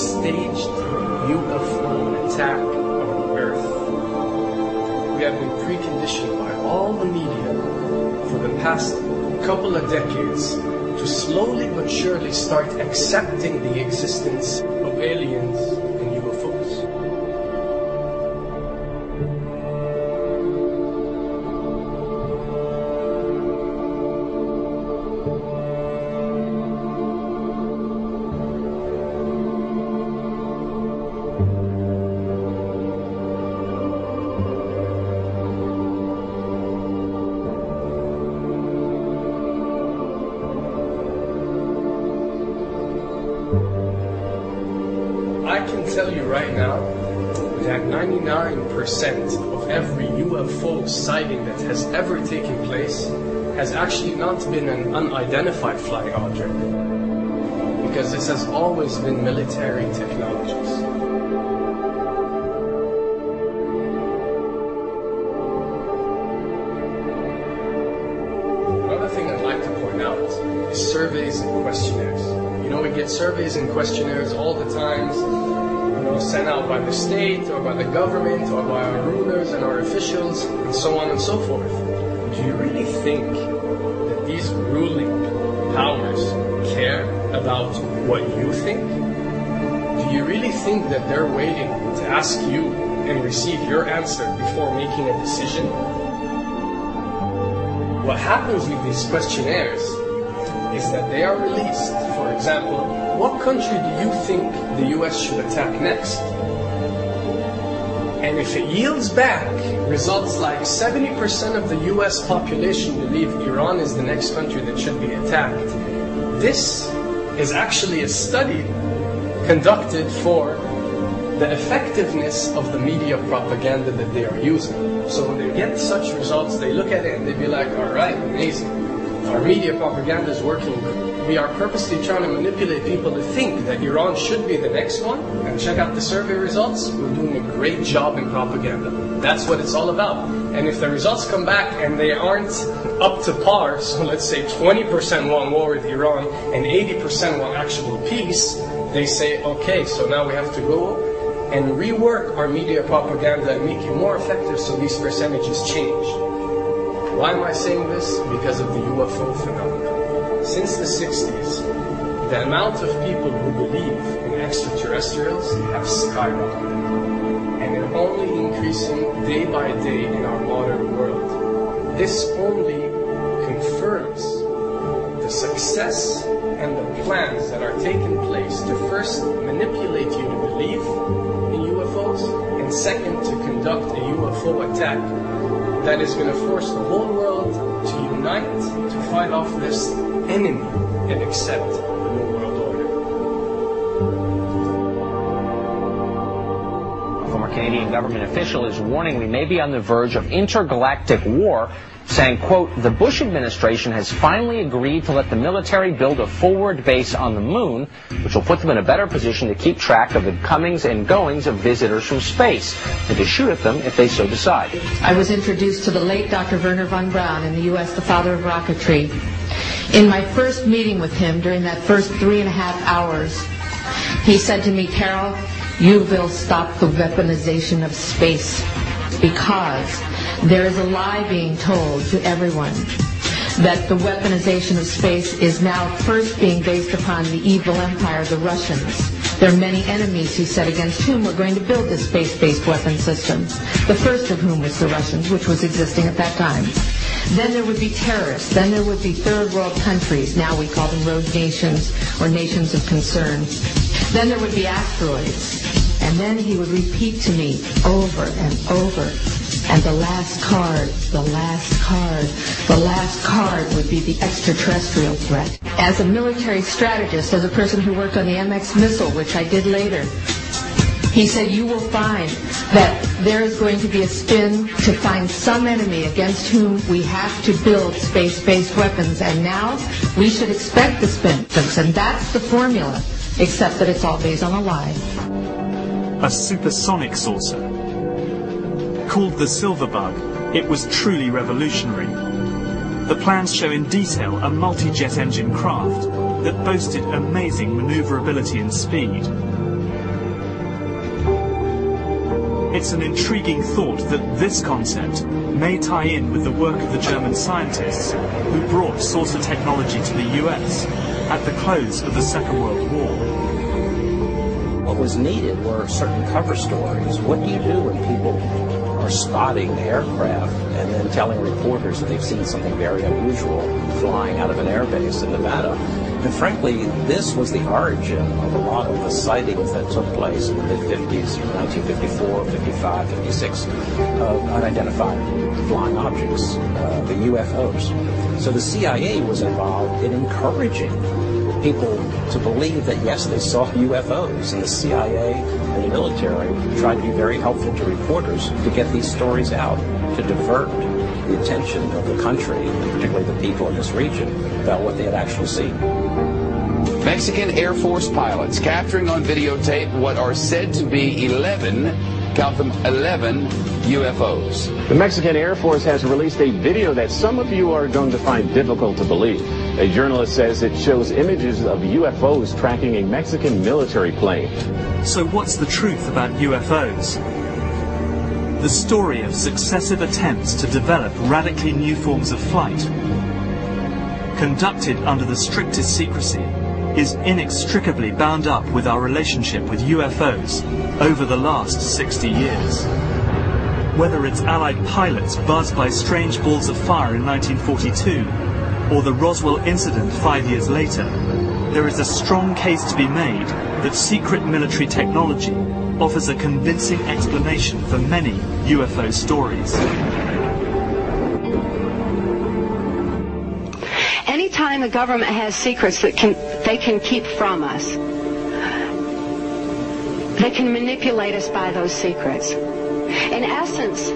staged UFO attack on Earth. We have been preconditioned by all the media for the past couple of decades to slowly but surely start accepting the existence of aliens and UFOs. I can tell you right now that 99% of every UFO sighting that has ever taken place has actually not been an unidentified flying object, because this has always been military technologies. Another thing I'd like to point out is surveys and questionnaires. You know, we get surveys and questionnaires all the time, sent out by the state or by the government or by our rulers and our officials and so on and so forth. Do you really think that these ruling powers care about what you think? Do you really think that they're waiting to ask you and receive your answer before making a decision? What happens with these questionnaires is that they are released. For example, what country do you think the US should attack next? And if it yields back results like 70% of the US population believe Iran is the next country that should be attacked, this is actually a study conducted for the effectiveness of the media propaganda that they are using. So when they get such results, they look at it and they be like, all right, amazing. Our media propaganda is working. We are purposely trying to manipulate people to think that Iran should be the next one. And check out the survey results. We're doing a great job in propaganda. That's what it's all about. And if the results come back and they aren't up to par, so let's say 20% want war with Iran and 80% want actual peace, they say, okay, so now we have to go and rework our media propaganda and make it more effective so these percentages change. Why am I saying this? Because of the UFO phenomenon. Since the 60s, the amount of people who believe in extraterrestrials have skyrocketed. And they're only increasing day by day in our modern world. This only confirms the success and the plans that are taking place to first manipulate you to believe in UFOs, and second, to conduct a UFO attack that is going to force the whole world to unite to fight off this enemy and accept the New World Order. A former Canadian government official is warning we may be on the verge of intergalactic war, saying, quote, the Bush administration has finally agreed to let the military build a forward base on the moon, which will put them in a better position to keep track of the comings and goings of visitors from space, and to shoot at them if they so decide. I was introduced to the late Dr. Wernher von Braun in the U.S., the father of rocketry. In my first meeting with him, during that first 3.5 hours, he said to me, Carol, you will stop the weaponization of space, because there is a lie being told to everyone that the weaponization of space is now first being based upon the evil empire, the Russians. There are many enemies, he said, against whom we're going to build this space-based weapon system. The first of whom was the Russians, which was existing at that time. Then there would be terrorists. Then there would be third world countries. Now we call them rogue nations or nations of concern. Then there would be asteroids. And then he would repeat to me over and over, and the last card, the last card, the last card would be the extraterrestrial threat. As a military strategist, as a person who worked on the MX missile, which I did later, he said, you will find that there is going to be a spin to find some enemy against whom we have to build space-based weapons, and now we should expect the spin. And that's the formula, except that it's all based on a lie. A supersonic saucer. Called the Silver Bug, it was truly revolutionary. The plans show in detail a multi-jet engine craft that boasted amazing maneuverability and speed. It's an intriguing thought that this concept may tie in with the work of the German scientists who brought saucer technology to the US at the close of the Second World War. What was needed were certain cover stories. What do you do when people are spotting aircraft and then telling reporters that they've seen something very unusual flying out of an airbase in Nevada? And frankly, this was the origin of a lot of the sightings that took place in the mid-50s, 1954, 55, 56, of unidentified flying objects, the UFOs. So the CIA was involved in encouraging people to believe that, yes, they saw UFOs, and the CIA and the military tried to be very helpful to reporters to get these stories out, to divert the attention of the country, and particularly the people in this region, about what they had actually seen. Mexican Air Force pilots capturing on videotape what are said to be 11, count them, 11 UFOs. The Mexican Air Force has released a video that some of you are going to find difficult to believe. A journalist says it shows images of UFOs tracking a Mexican military plane. So what's the truth about UFOs? The story of successive attempts to develop radically new forms of flight, conducted under the strictest secrecy, is inextricably bound up with our relationship with UFOs over the last 60 years. Whether it's Allied pilots buzzed by strange balls of fire in 1942, or the Roswell incident 5 years later, there is a strong case to be made that secret military technology offers a convincing explanation for many UFO stories. Anytime the government has secrets that they can keep from us, they can manipulate us by those secrets. In essence,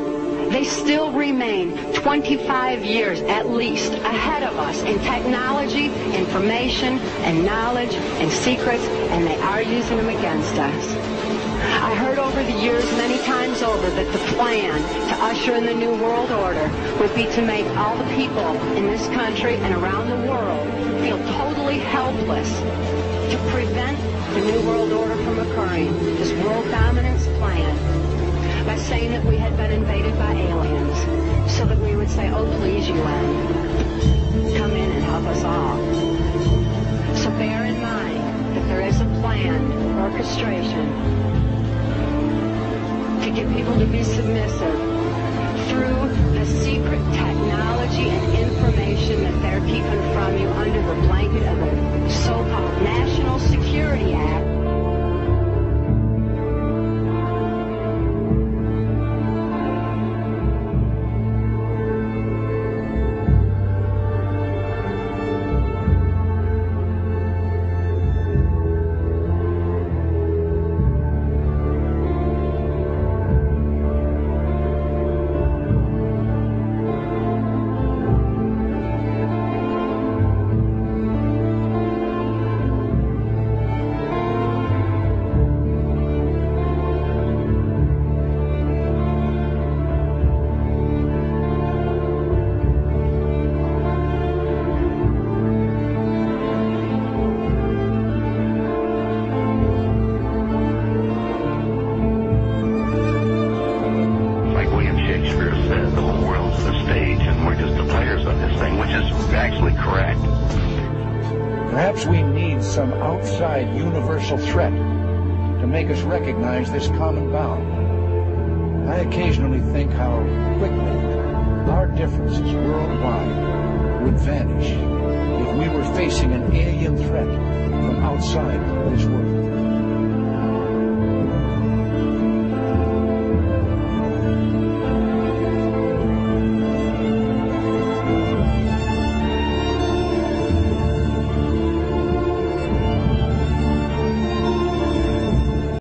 they still remain 25 years at least ahead of us in technology, information, and knowledge, and secrets, and they are using them against us. I heard over the years many times over that the plan to usher in the New World Order would be to make all the people in this country and around the world feel totally helpless to prevent the New World Order from occurring, this world dominance plan, by saying that we had been invaded by aliens, so that we would say, oh, please, UN, come in and help us all. So bear in mind that there is a planned orchestration to get people to be submissive through the secret technology and information that they're keeping from you under the blanket of the so-called National Security Act. Perhaps we need some outside universal threat to make us recognize this common bound. I occasionally think how quickly our differences worldwide would vanish if we were facing an alien threat from outside this world.